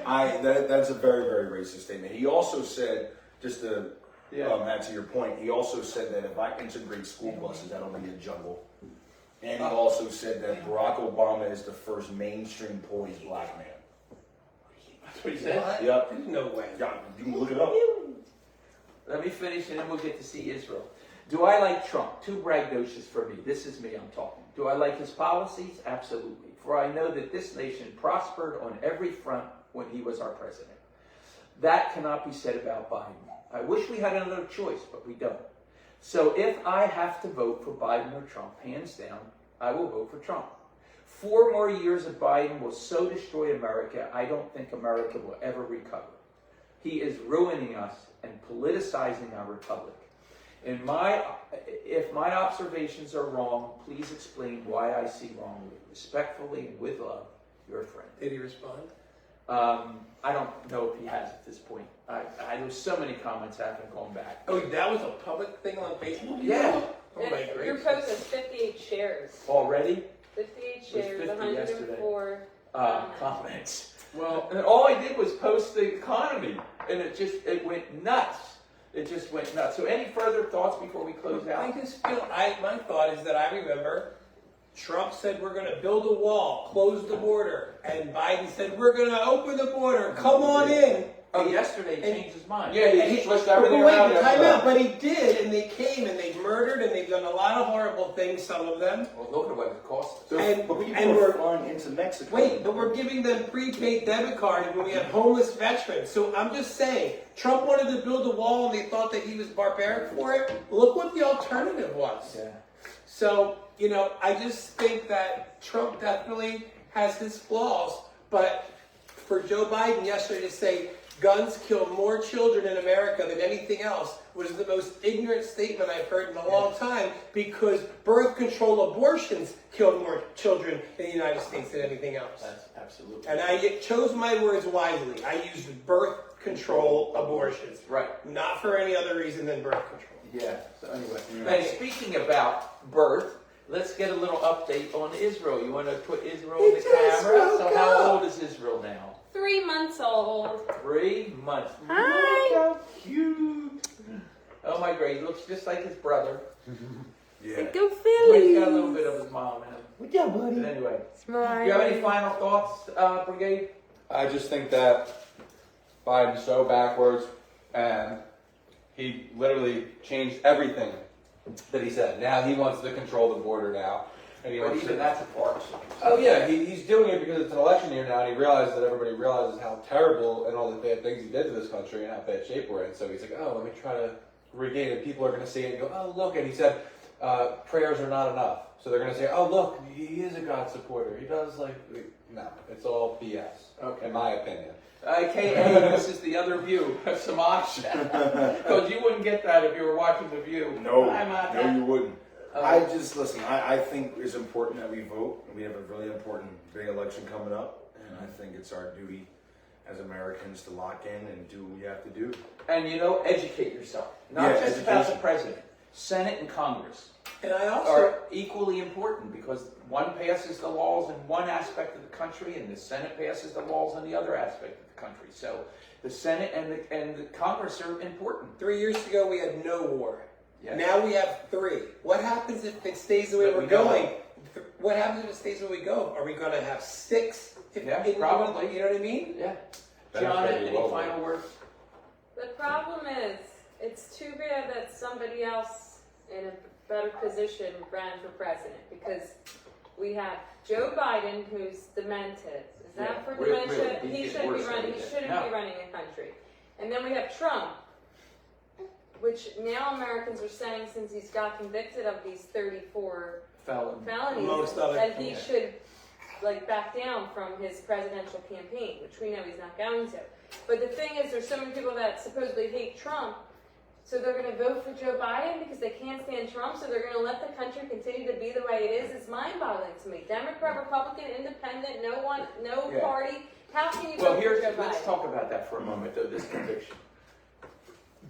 [SPEAKER 5] That's a very, very racist statement. He also said, just to add to your point, he also said that if I integrate school buses, that'll be a jungle. And he also said that Barack Obama is the first mainstream poised black man.
[SPEAKER 1] That's what he said?
[SPEAKER 5] Yep.
[SPEAKER 2] There's no way.
[SPEAKER 5] Yeah, you can look it up.
[SPEAKER 1] Let me finish and then we'll get to see Israel. Do I like Trump? Too braggadocious for me. This is me, I'm talking. Do I like his policies? Absolutely. For I know that this nation prospered on every front when he was our president. That cannot be said about Biden. I wish we had another choice, but we don't. So if I have to vote for Biden or Trump, hands down, I will vote for Trump. 4 more years of Biden will so destroy America, I don't think America will ever recover. He is ruining us and politicizing our republic. If my observations are wrong, please explain why I see wrongly. Respectfully and with love, your friend.
[SPEAKER 2] Did he respond?
[SPEAKER 1] I don't know if he has at this point. There's so many comments I haven't gone back.
[SPEAKER 2] Oh, that was a public thing on Facebook?
[SPEAKER 1] Yeah.
[SPEAKER 2] Oh my
[SPEAKER 3] And your
[SPEAKER 2] gracious.
[SPEAKER 3] post has 58 shares.
[SPEAKER 1] Already?
[SPEAKER 3] 58
[SPEAKER 1] was
[SPEAKER 3] shares,
[SPEAKER 1] 50
[SPEAKER 3] 104
[SPEAKER 1] Comments.
[SPEAKER 2] Well,
[SPEAKER 1] And all I did was post the economy, and it went nuts. It just went nuts. So any further thoughts before we close
[SPEAKER 2] I
[SPEAKER 1] out?
[SPEAKER 2] just feel, my thought is that I remember Trump said we're going to build a wall, close the border, and Biden said we're going to open the border, come on in.
[SPEAKER 1] Oh, yesterday he changed his mind.
[SPEAKER 4] Yeah, he switched everything
[SPEAKER 2] But wait,
[SPEAKER 4] around.
[SPEAKER 2] time
[SPEAKER 4] yesterday.
[SPEAKER 2] out. But he did, and they came and they murdered and they've done a lot of horrible things. Some of them.
[SPEAKER 1] Well, look at what it cost us.
[SPEAKER 5] So,
[SPEAKER 2] And-
[SPEAKER 5] but people
[SPEAKER 2] and
[SPEAKER 5] are
[SPEAKER 2] we're-
[SPEAKER 5] flying into Mexico.
[SPEAKER 2] Wait, but we're giving them prepaid debit cards when we have homeless veterans. So I'm just saying, Trump wanted to build a wall and they thought that he was barbaric for it. Look what the alternative was.
[SPEAKER 1] Yeah.
[SPEAKER 2] So, I just think that Trump definitely has his flaws, but for Joe Biden yesterday to say guns kill more children in America than anything else was the most ignorant statement I've heard in a long time, because birth control abortions killed more children in the United States than anything else.
[SPEAKER 1] That's absolutely.
[SPEAKER 2] And I chose my words wisely. I used birth control abortions.
[SPEAKER 1] Right.
[SPEAKER 2] Not for any other reason than birth control.
[SPEAKER 1] Yeah. So anyway, and speaking about birth, let's get a little update on Israel. You want to put Israel in the camera? So how old is Israel now?
[SPEAKER 3] 3 months old.
[SPEAKER 1] 3 months.
[SPEAKER 3] Hi.
[SPEAKER 1] Look how cute. Oh my God, he looks just like his brother.
[SPEAKER 5] Yeah.
[SPEAKER 3] Go
[SPEAKER 1] He's
[SPEAKER 3] Phillies.
[SPEAKER 1] got a little bit of his mom in him.
[SPEAKER 5] What yeah, buddy?
[SPEAKER 1] But anyway,
[SPEAKER 3] Smile.
[SPEAKER 1] do you have any final thoughts, Brigade?
[SPEAKER 4] I just think that Biden's so backwards, and he literally changed everything that he said. Now he wants to control the border now. And he
[SPEAKER 1] But
[SPEAKER 4] wants
[SPEAKER 1] even
[SPEAKER 4] to,
[SPEAKER 1] that's a farce.
[SPEAKER 4] oh yeah, he's doing it because it's an election year now, and he realizes that everybody realizes how terrible and all the bad things he did to this country and how bad shape we're in. So he's like, oh, let me try to regain it. People are going to see it and go, oh, look. And he said, prayers are not enough. So they're going to say, oh, look, he is a God supporter. He does no, it's all BS,
[SPEAKER 1] Okay.
[SPEAKER 4] in my opinion.
[SPEAKER 1] AKA, this is the other view of Samash. Because you wouldn't get that if you were watching The View.
[SPEAKER 5] No,
[SPEAKER 1] I'm not
[SPEAKER 5] no,
[SPEAKER 1] that.
[SPEAKER 5] you wouldn't. I just listen. I think it's important that we vote. We have a really important big election coming up, and I think it's our duty as Americans to lock in and do what we have to do.
[SPEAKER 1] And educate yourself. Not
[SPEAKER 5] Yeah,
[SPEAKER 1] just about the
[SPEAKER 5] education.
[SPEAKER 1] president. Senate and Congress
[SPEAKER 2] And I also
[SPEAKER 1] are equally important because one passes the laws in one aspect of the country and the Senate passes the laws in the other aspect of the country. So the Senate and the Congress are important.
[SPEAKER 2] 3 years ago we had no war.
[SPEAKER 1] Yeah.
[SPEAKER 2] Now we have 3. What happens if it stays the way
[SPEAKER 1] But
[SPEAKER 2] we're
[SPEAKER 1] we don't.
[SPEAKER 2] going? What happens if it stays the way we go? Are we going to have 6?
[SPEAKER 1] Yeah, probably.
[SPEAKER 2] You know what I mean?
[SPEAKER 1] Yeah.
[SPEAKER 4] Benefit
[SPEAKER 1] John,
[SPEAKER 4] you
[SPEAKER 1] any
[SPEAKER 4] well,
[SPEAKER 1] final words?
[SPEAKER 3] The problem is, it's too bad that somebody else in a better position ran for president, because we have Joe Biden, who's demented. Is that
[SPEAKER 1] Yeah,
[SPEAKER 3] for
[SPEAKER 1] really,
[SPEAKER 3] dementia?
[SPEAKER 1] he's
[SPEAKER 3] He
[SPEAKER 1] getting
[SPEAKER 3] shouldn't be
[SPEAKER 1] worse
[SPEAKER 3] running.
[SPEAKER 1] every
[SPEAKER 3] He
[SPEAKER 1] day.
[SPEAKER 3] shouldn't
[SPEAKER 1] No.
[SPEAKER 3] be running a country. And then we have Trump, which now Americans are saying, since he's got convicted of these 34
[SPEAKER 1] Felon.
[SPEAKER 3] felonies,
[SPEAKER 2] Amongst other
[SPEAKER 3] that he
[SPEAKER 1] things.
[SPEAKER 3] should back down from his presidential campaign, which we know he's not going to. But the thing is, there's so many people that supposedly hate Trump, so they're going to vote for Joe Biden because they can't stand Trump, so they're going to let the country continue to be the way it is. It's mind-boggling to me. Democrat, Republican, Independent, no
[SPEAKER 1] Yeah.
[SPEAKER 3] party. How can you
[SPEAKER 1] Well,
[SPEAKER 3] vote for Joe
[SPEAKER 1] let's
[SPEAKER 3] Biden?
[SPEAKER 1] talk about that for a moment, though, this conviction.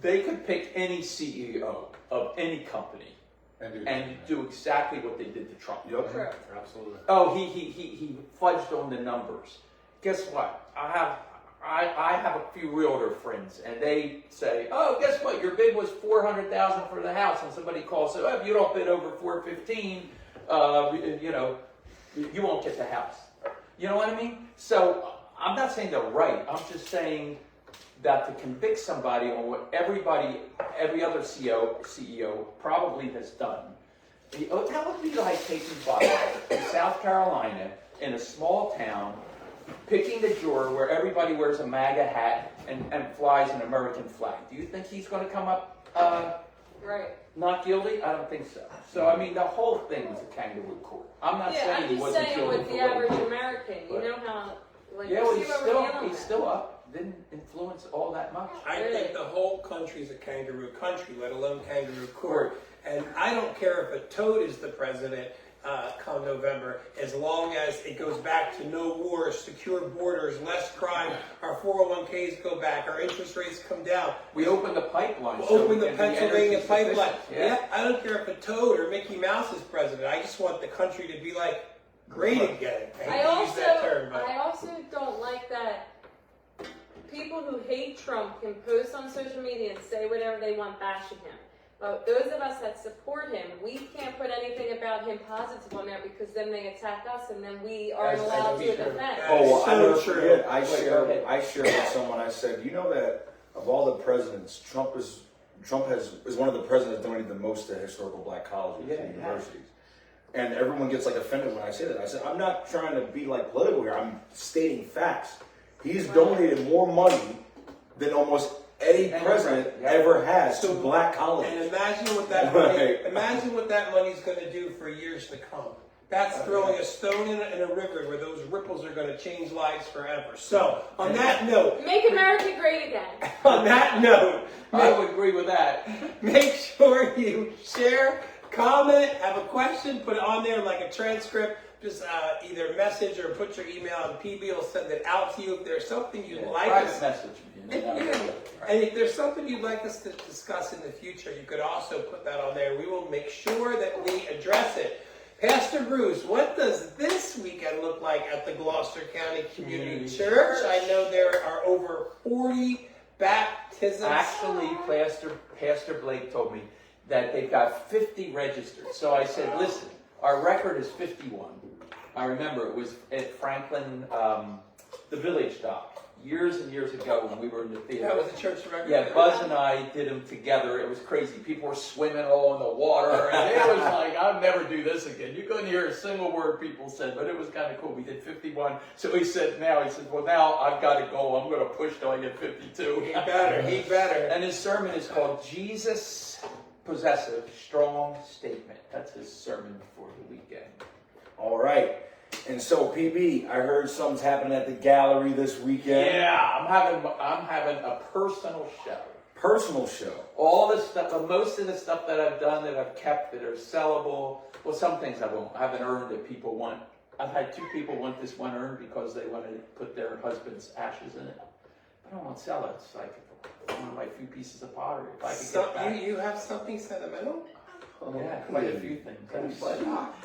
[SPEAKER 1] They could pick any CEO of any company and do exactly what they did to Trump.
[SPEAKER 5] Yep.
[SPEAKER 3] True.
[SPEAKER 5] Absolutely.
[SPEAKER 1] Oh, he fudged on the numbers. Guess what? I have a few realtor friends, and they say, "Oh, guess what? Your bid was 400,000 for the house," and somebody calls, "So if you don't bid over 415, you won't get the house." You know what I mean? So I'm not saying they're right. I'm just saying that to convict somebody on what every other CEO probably has done. That would be like taking Biden in South Carolina in a small town, picking the juror where everybody wears a MAGA hat and flies an American flag. Do you think he's going to come up
[SPEAKER 3] Right.
[SPEAKER 1] not guilty? I don't think so. So, I mean, the whole thing was a kangaroo court. I'm not
[SPEAKER 3] Yeah,
[SPEAKER 1] saying
[SPEAKER 3] I'm
[SPEAKER 1] he
[SPEAKER 3] just
[SPEAKER 1] wasn't
[SPEAKER 3] saying
[SPEAKER 1] guilty
[SPEAKER 3] with
[SPEAKER 1] for
[SPEAKER 3] the
[SPEAKER 1] what he
[SPEAKER 3] average
[SPEAKER 1] did.
[SPEAKER 3] American, you
[SPEAKER 1] But-
[SPEAKER 3] know how,
[SPEAKER 1] Yeah, well,
[SPEAKER 3] you see what we're dealing
[SPEAKER 1] he's
[SPEAKER 3] with.
[SPEAKER 1] still up. Didn't influence all that much.
[SPEAKER 2] I think the whole country's a kangaroo country, let alone kangaroo court. And I don't care if a toad is the president come November, as long as it goes back to no wars, secure borders, less crime, our 401ks go back, our interest rates come down.
[SPEAKER 1] We opened the pipeline.
[SPEAKER 2] We'll
[SPEAKER 1] so
[SPEAKER 2] open
[SPEAKER 1] we
[SPEAKER 2] the
[SPEAKER 1] can be
[SPEAKER 2] Pennsylvania
[SPEAKER 1] energy
[SPEAKER 2] pipeline.
[SPEAKER 1] sufficient.
[SPEAKER 2] Yeah, I don't care if a toad or Mickey Mouse is president. I just want the country to be like great again.
[SPEAKER 3] I
[SPEAKER 2] hate to use that
[SPEAKER 3] also,
[SPEAKER 2] term, but
[SPEAKER 3] I also don't like that people who hate Trump can post on social media and say whatever they want bashing him. those of us that support him, we can't put anything about him positive on there because then they attack us and then we aren't
[SPEAKER 2] That's
[SPEAKER 3] allowed to
[SPEAKER 2] true.
[SPEAKER 3] defend.
[SPEAKER 2] That
[SPEAKER 5] Oh,
[SPEAKER 2] is
[SPEAKER 5] I never
[SPEAKER 2] so true.
[SPEAKER 5] forget.
[SPEAKER 1] Wait, go ahead.
[SPEAKER 5] I shared with someone. I said, you know that of all the presidents, Trump is one of the presidents that donated the most to historical black colleges
[SPEAKER 1] Yeah,
[SPEAKER 5] and
[SPEAKER 1] he
[SPEAKER 5] universities. And everyone gets like offended when I say that. I said, I'm not trying to be like political here. I'm stating facts. He's donated more money than almost any president
[SPEAKER 1] yeah.
[SPEAKER 5] ever has to
[SPEAKER 2] So-
[SPEAKER 5] black
[SPEAKER 2] And
[SPEAKER 5] colleges.
[SPEAKER 2] imagine what that money's going to do for years to come. That's throwing a stone in a river where those ripples are going to change lives forever. So, on that note,
[SPEAKER 3] Make America great again.
[SPEAKER 1] I would agree with that.
[SPEAKER 2] make sure you share, comment, have a question, put it on there like a transcript. Just either message or put your email, and PB will send it out to you. If there's something you'd like
[SPEAKER 1] Private
[SPEAKER 2] us,
[SPEAKER 1] message me.
[SPEAKER 2] and if there's something you'd like us to discuss in the future, you could also put that on there. We will make sure that we address it. Pastor Bruce, what does this weekend look like at the Gloucester County Community Church? I know there are over 40 baptisms.
[SPEAKER 1] Actually, Pastor Blake told me that they've got 50 registered. So I said, listen, our record is 51. I remember it was at Franklin, the Village Dock, years and years ago when we were in the theater.
[SPEAKER 2] That was the church record.
[SPEAKER 1] Yeah, Buzz and I did them together. It was crazy. People were swimming all in the water, and it was like, I'll never do this again. You couldn't hear a single word people said, but it was kind of cool. We did 51. So he said, well, now I've got to go. I'm going to push till I get 52.
[SPEAKER 2] He better.
[SPEAKER 1] And his sermon is called Jesus Possessive, Strong Statement. That's his sermon for the weekend.
[SPEAKER 5] All right. And so, PB, I heard something's happening at the gallery this weekend.
[SPEAKER 1] Yeah, I'm having a personal show.
[SPEAKER 5] Personal show.
[SPEAKER 1] All the stuff, most of the stuff that I've done, that I've kept, that are sellable. Well, some things I haven't earned that people want. I've had 2 people want this one urn because they want to put their husband's ashes in it. But I won't sell it. It's like one of my few pieces of pottery. If I could get back.
[SPEAKER 2] You have something sentimental?
[SPEAKER 1] Yeah, quite a few things.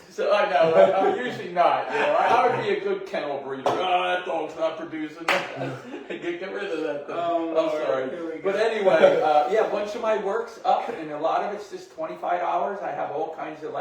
[SPEAKER 1] So I know, I'm usually not. You know, I would be a good kennel breeder. Oh, that dog's not producing. Get rid of that thing.
[SPEAKER 2] Oh,
[SPEAKER 1] I'm
[SPEAKER 2] Lord.
[SPEAKER 1] sorry.
[SPEAKER 2] Here we go.
[SPEAKER 1] But anyway, yeah, a bunch of my work's up, and a lot of it's just $25. I have all kinds of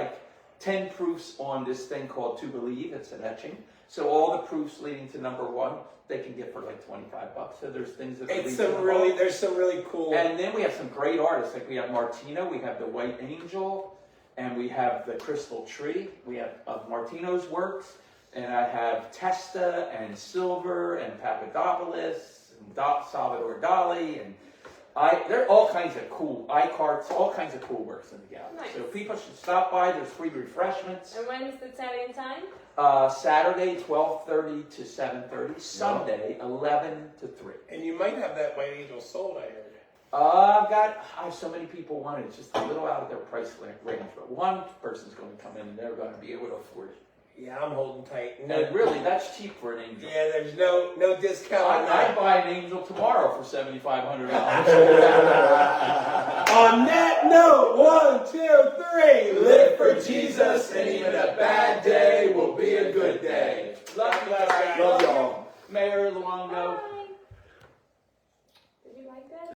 [SPEAKER 1] 10 proofs on this thing called To Believe. It's an etching. So all the proofs leading to number 1, they can get for $25. So there's things that
[SPEAKER 2] There's some really cool.
[SPEAKER 1] and then we have some great artists, like we have Martino, we have the White Angel, and we have the Crystal Tree. We have Martino's works, and I have Testa and Silver and Papadopoulos and Salvador Dali, and there are all kinds of cool iCarts, all kinds of cool works in the gallery.
[SPEAKER 3] Nice.
[SPEAKER 1] So people should stop by. There's free refreshments.
[SPEAKER 3] And when is the Italian time?
[SPEAKER 1] Saturday 12:30 to 7:30. Sunday 11 to 3.
[SPEAKER 2] And you might have that White Angel sold, I heard.
[SPEAKER 1] I have so many people want it. It's just a little out of their price range, but one person's going to come in and they're going to be able to afford it.
[SPEAKER 2] Yeah, I'm holding tight.
[SPEAKER 1] And really, that's cheap for an angel.
[SPEAKER 2] Yeah, there's no discount on
[SPEAKER 1] I'd
[SPEAKER 2] that.
[SPEAKER 1] buy an angel tomorrow for $7,500.
[SPEAKER 2] On that note, 1, 2, 3.
[SPEAKER 1] Live for Jesus, and even a bad day will be a good day. Love you guys.
[SPEAKER 5] Love y'all.
[SPEAKER 1] Mayor Luongo.
[SPEAKER 3] Bye.